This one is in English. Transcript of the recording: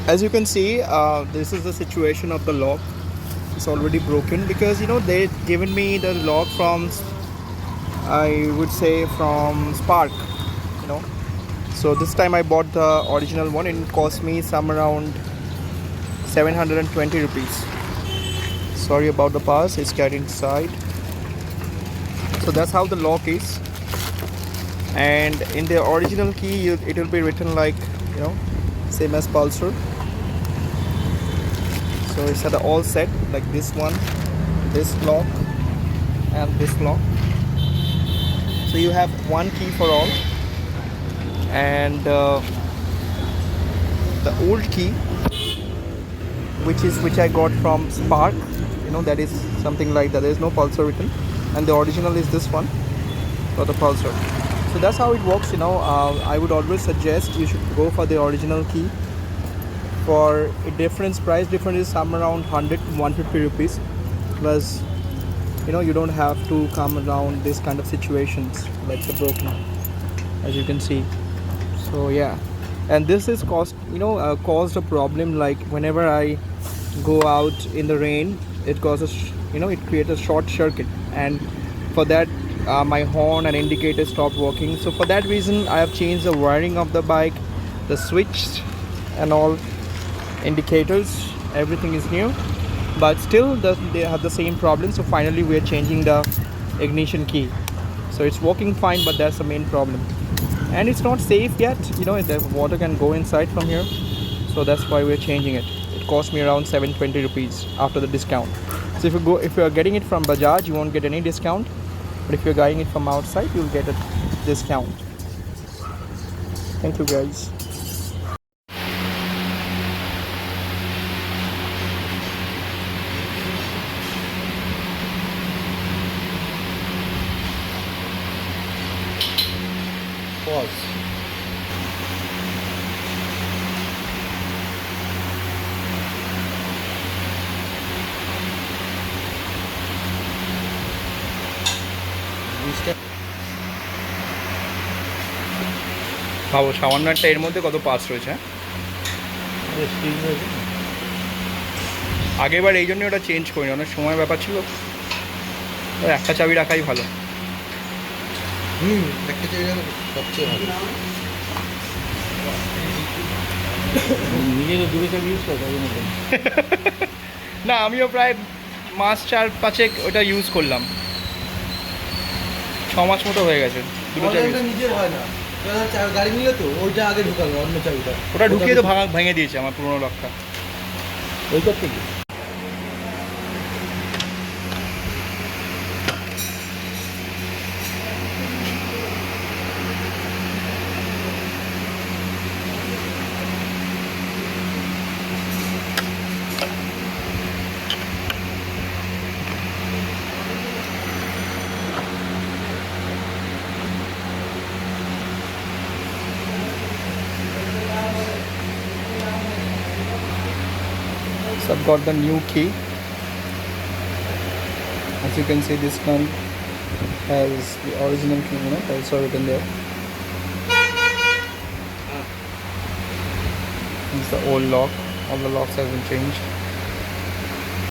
As you can see, this is the situation of the lock. It's already broken because they given me the lock from, I would say, from Spark. You know, so this time I bought the original one and it cost me some around 720 rupees. Sorry about the pass, it's getting inside. So that's how the lock is, and in the original key it will be written like same as Pulsar. So it's at all set like this one, this lock and this lock. So you have one key for all, and the old key which I got from Spark, that is something like that. There is no Pulsar written, and the original is this one for the Pulsar. So that's how it works. I would always suggest you should go for the original key. For a price difference is some around 100 to 150 rupees, plus you don't have to come around this kind of situations like the broken, as you can see. So yeah, and this is caused a problem, like whenever I go out in the rain, it causes it creates a short circuit, and for that my horn and indicator stopped working. So for that reason I have changed the wiring of the bike, the switch and all indicators, everything is new, but still they have the same problem. So finally we are changing the ignition key, so it's working fine, but that's the main problem. And it's not safe yet, the water can go inside from here, so that's why we're changing it. It cost me around 720 rupees after the discount. So if you are getting it from Bajaj, you won't get any discount, but if you're buying it from outside, you'll get a discount. Thank you guys. Pause. ভাবো সামান্য একটা এর মধ্যে কত pass রয়েছে। আগেরবার এই জন্য ওটা চেঞ্জ করিনি, অনেক সময় ব্যাপার ছিল, একটা চাবি রাখাই ভালো। একটা চাবি রাখা সবচেয়ে ভালো। নিজে তো দুটো চাবি ইউজ করো না, আমিও প্রায় মাস 4-5 ওটা ইউজ করলাম, 6 মাস মতো হয়ে গেছে। দুটো চাবি নিজের হয় না, গাড়ি নিলে তো ওইটা আগে ঢুকাবে, অন্য চাবিটা ওটা ঢুকিয়ে তো ভেঙে দিয়েছে আমার পুরোনো লকটা ওইটার থেকে। So I've got the new key. As you can see, this one has the original key, also written there. It's the old lock. All the locks have been changed.